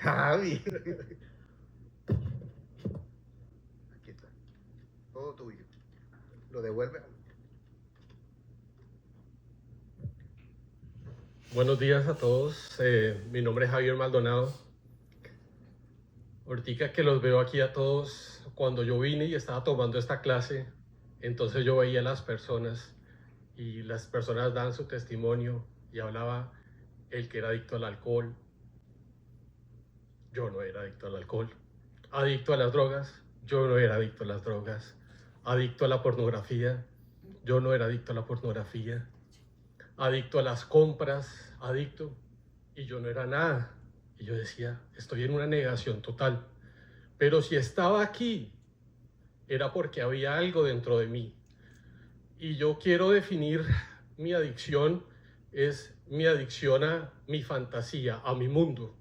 Javi. Aquí está. Todo tuyo. Lo devuelve. Buenos días a todos. Mi nombre es Javier Maldonado. Ahorita que los veo aquí a todos, cuando yo vine y estaba tomando esta clase, entonces yo veía a las personas y las personas dan su testimonio y hablaba el que era adicto al alcohol. Yo no era adicto al alcohol. Adicto a las drogas. Yo no era adicto a las drogas. Adicto a la pornografía. Yo no era adicto a la pornografía. Adicto a las compras. Adicto. Y yo no era nada. Y yo decía, estoy en una negación total. Pero si estaba aquí, era porque había algo dentro de mí. Y yo quiero definir mi adicción, es mi adicción a mi fantasía, a mi mundo.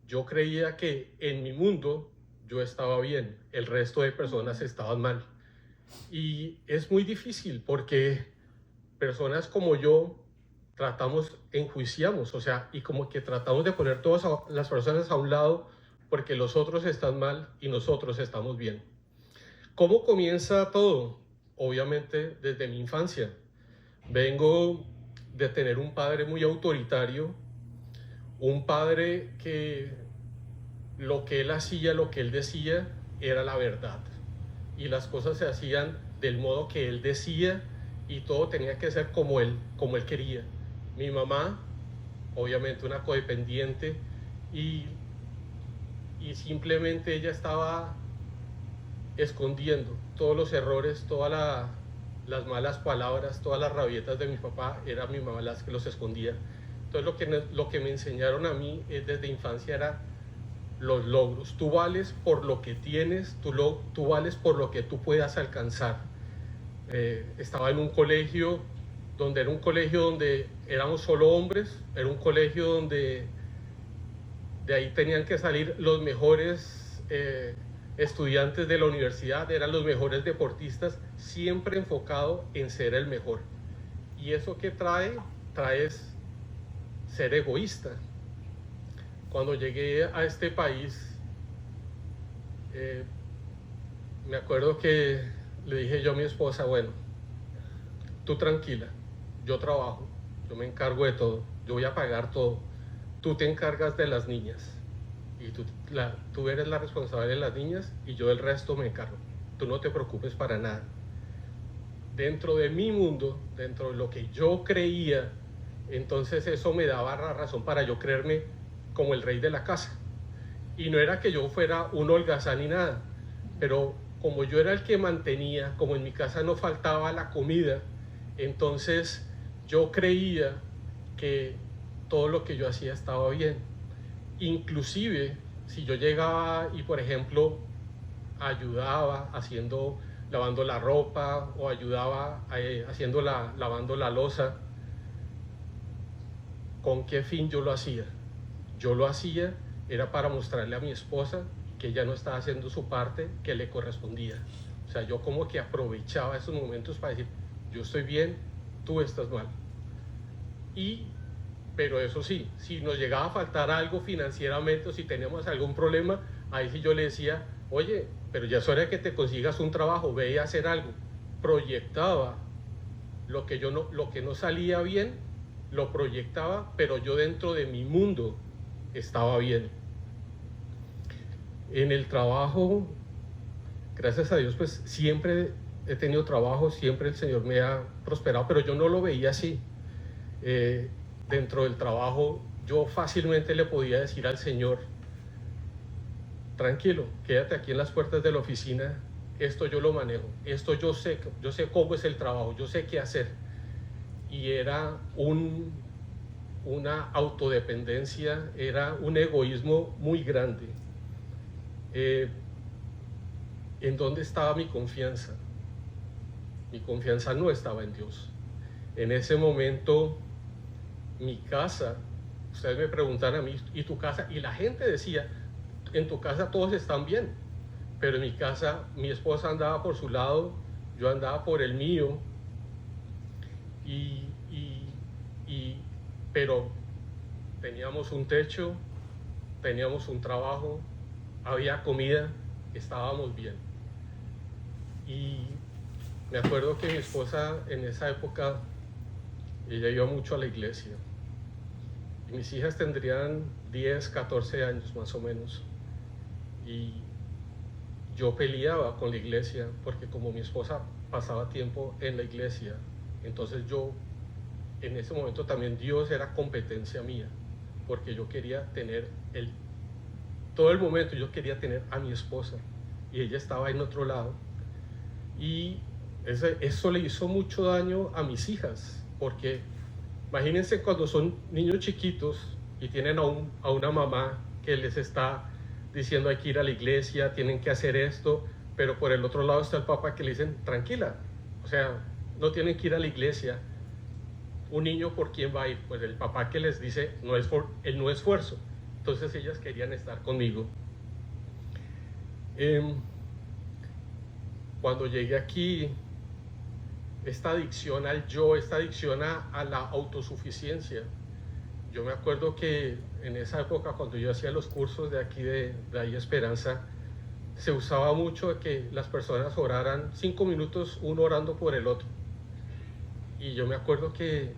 Yo creía que en mi mundo yo estaba bien, el resto de personas estaban mal. Y es muy difícil porque personas como yo enjuiciamos, o sea, y como que tratamos de poner todas las personas a un lado porque los otros están mal y nosotros estamos bien. ¿Cómo comienza todo? Obviamente desde mi infancia. Vengo de tener un padre muy autoritario, un padre que lo que él hacía, lo que él decía, era la verdad. Y las cosas se hacían del modo que él decía y todo tenía que ser como él quería. Mi mamá, obviamente una codependiente, y simplemente ella estaba escondiendo todos los errores, las malas palabras, todas las rabietas de mi papá, era mi mamá las que los escondía. Entonces lo que me enseñaron a mí desde infancia era los logros. Tú vales por lo que tienes, tú vales por lo que tú puedas alcanzar. Estaba en un colegio donde éramos solo hombres, era un colegio donde de ahí tenían que salir los mejores estudiantes de la universidad, eran los mejores deportistas, siempre enfocado en ser el mejor. Y eso que trae ser egoísta. Cuando llegué a este país, me acuerdo que le dije yo a mi esposa, bueno, tú tranquila, yo trabajo, yo me encargo de todo, yo voy a pagar todo, tú te encargas de las niñas y tú eres la responsable de las niñas y yo del resto me encargo, tú no te preocupes para nada. Dentro de mi mundo, dentro de lo que yo creía, entonces eso me daba la razón para yo creerme como el rey de la casa. Y no era que yo fuera un holgazán ni nada, pero como yo era el que mantenía, como en mi casa no faltaba la comida, entonces yo creía que todo lo que yo hacía estaba bien. Inclusive si yo llegaba y por ejemplo ayudaba lavando la ropa o ayudaba lavando la loza, ¿con qué fin yo lo hacía? Yo lo hacía era para mostrarle a mi esposa que ella no estaba haciendo su parte que le correspondía. O sea, yo como que aprovechaba esos momentos para decir, yo estoy bien, tú estás mal. Pero eso sí, si nos llegaba a faltar algo financieramente o si teníamos algún problema, ahí sí yo le decía, oye, pero ya es hora de que te consigas un trabajo, ve a hacer algo. Proyectaba lo que no salía bien, lo proyectaba, pero yo dentro de mi mundo estaba bien. En el trabajo, gracias a Dios, pues siempre he tenido trabajo, siempre el Señor me ha prosperado, pero yo no lo veía así. Dentro del trabajo, yo fácilmente le podía decir al Señor, tranquilo, quédate aquí en las puertas de la oficina, esto yo lo manejo, esto yo sé cómo es el trabajo, yo sé qué hacer. Y era una autodependencia, era un egoísmo muy grande. ¿En dónde estaba mi confianza? Mi confianza no estaba en Dios. En ese momento, mi casa, ustedes me preguntan a mí, ¿y tu casa? Y la gente decía, en tu casa todos están bien, pero en mi casa mi esposa andaba por su lado, yo andaba por el mío, pero teníamos un techo, teníamos un trabajo, había comida, estábamos bien. Y me acuerdo que mi esposa en esa época, ella iba mucho a la iglesia. Y mis hijas tendrían 10, 14 años más o menos. Y yo peleaba con la iglesia porque como mi esposa pasaba tiempo en la iglesia, entonces yo, en ese momento también Dios era competencia mía, porque yo quería tener todo el momento yo quería tener a mi esposa y ella estaba en otro lado. Y eso le hizo mucho daño a mis hijas, porque imagínense cuando son niños chiquitos y tienen a una mamá que les está diciendo hay que ir a la iglesia, tienen que hacer esto, pero por el otro lado está el papá que le dicen tranquila, o sea, no tienen que ir a la iglesia. Un niño, ¿por quién va a ir? Pues el papá que les dice el no esfuerzo. Entonces ellas querían estar conmigo. Cuando llegué aquí, esta adicción al yo, esta adicción a la autosuficiencia. Yo me acuerdo que en esa época, cuando yo hacía los cursos de aquí de ahí Esperanza, se usaba mucho que las personas oraran 5 minutos, uno orando por el otro. Y yo me acuerdo que,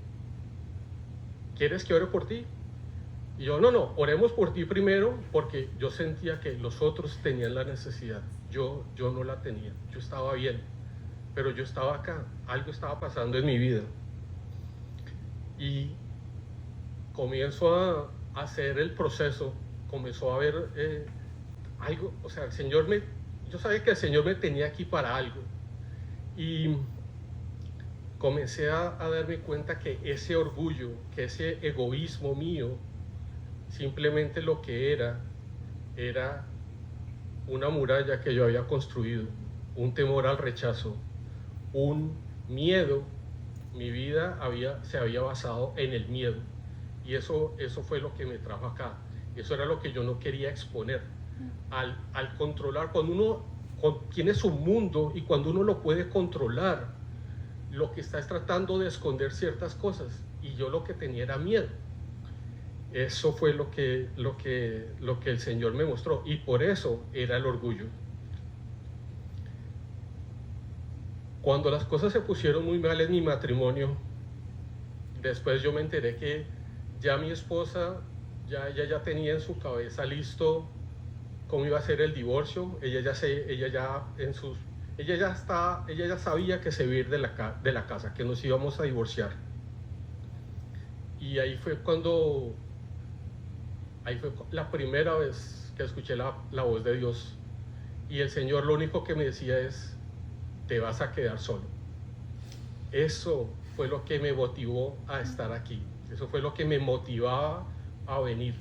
¿quieres que ore por ti? Y yo, no, oremos por ti primero, porque yo sentía que los otros tenían la necesidad. Yo no la tenía, yo estaba bien, pero yo estaba acá, algo estaba pasando en mi vida. Y comienzo a hacer el proceso, comenzó a haber algo, o sea, yo sabía que el Señor me tenía aquí para algo. Y comencé a darme cuenta que ese orgullo, que ese egoísmo mío, simplemente lo que era una muralla que yo había construido, un temor al rechazo, un miedo. Mi vida se había basado en el miedo, y eso fue lo que me trajo acá. Eso era lo que yo no quería exponer. Al controlar, cuando uno tiene su mundo y cuando uno lo puede controlar, lo que está es tratando de esconder ciertas cosas, y yo lo que tenía era miedo. Eso fue lo que el Señor me mostró, y por eso era el orgullo. Cuando las cosas se pusieron muy mal en mi matrimonio, después yo me enteré que ya mi esposa, ella ya tenía en su cabeza listo cómo iba a ser el divorcio. Ella ya sabía que se iba a ir de la casa, que nos íbamos a divorciar. Y ahí fue la primera vez que escuché la voz de Dios, y el Señor lo único que me decía es: te vas a quedar solo. Eso fue lo que me motivó a estar aquí, eso fue lo que me motivaba a venir.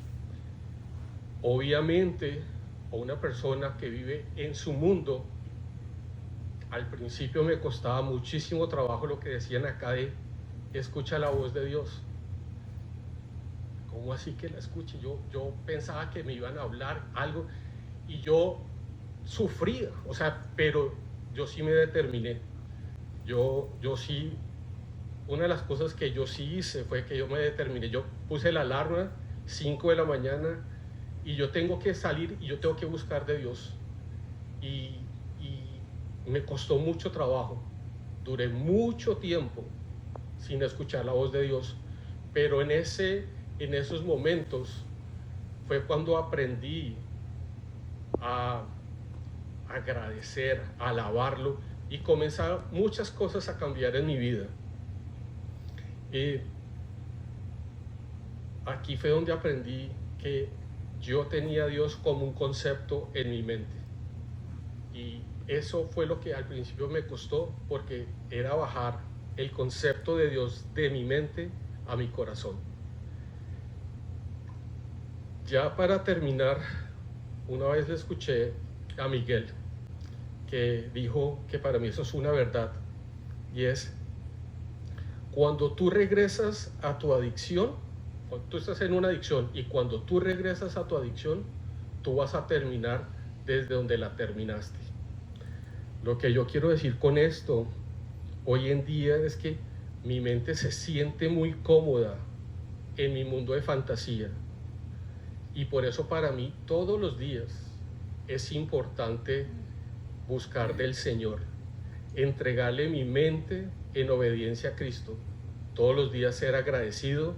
Obviamente, a una persona que vive en su mundo, al principio me costaba muchísimo trabajo lo que decían acá de escucha la voz de Dios. ¿Cómo así que la escuche? Yo pensaba que me iban a hablar algo, y yo sufría, o sea, pero yo sí me determiné. Yo sí, una de las cosas que yo sí hice fue que yo me determiné. Yo puse la alarma 5 de la mañana, y yo tengo que salir y yo tengo que buscar de Dios. Y me costó mucho trabajo, duré mucho tiempo sin escuchar la voz de Dios, pero en esos momentos fue cuando aprendí a agradecer, a alabarlo, y comenzaron muchas cosas a cambiar en mi vida. Aquí fue donde aprendí que yo tenía a Dios como un concepto en mi mente, y eso fue lo que al principio me costó, porque era bajar el concepto de Dios de mi mente a mi corazón. Ya para terminar, una vez le escuché a Miguel que dijo que para mí eso es una verdad, y es: cuando tú regresas a tu adicción, cuando tú estás en una adicción, y cuando tú regresas a tu adicción, tú vas a terminar desde donde la terminaste. Lo que yo quiero decir con esto hoy en día es que mi mente se siente muy cómoda en mi mundo de fantasía, Y por eso para mí todos los días es importante buscar del Señor, entregarle mi mente en obediencia a Cristo, todos los días ser agradecido,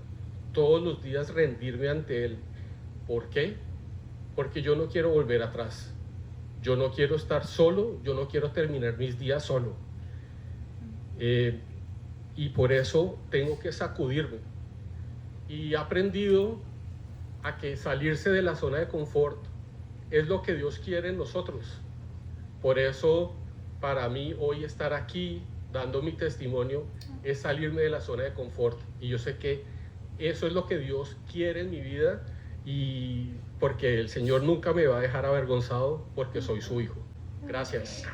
todos los días rendirme ante Él. ¿Por qué? Porque yo no quiero volver atrás, yo no quiero estar solo, yo no quiero terminar mis días solo. Y por eso tengo que sacudirme. Y he aprendido a que salirse de la zona de confort es lo que Dios quiere en nosotros. Por eso, para mí, hoy estar aquí dando mi testimonio es salirme de la zona de confort. Y yo sé que eso es lo que Dios quiere en mi vida, y porque el Señor nunca me va a dejar avergonzado porque soy su hijo. Gracias.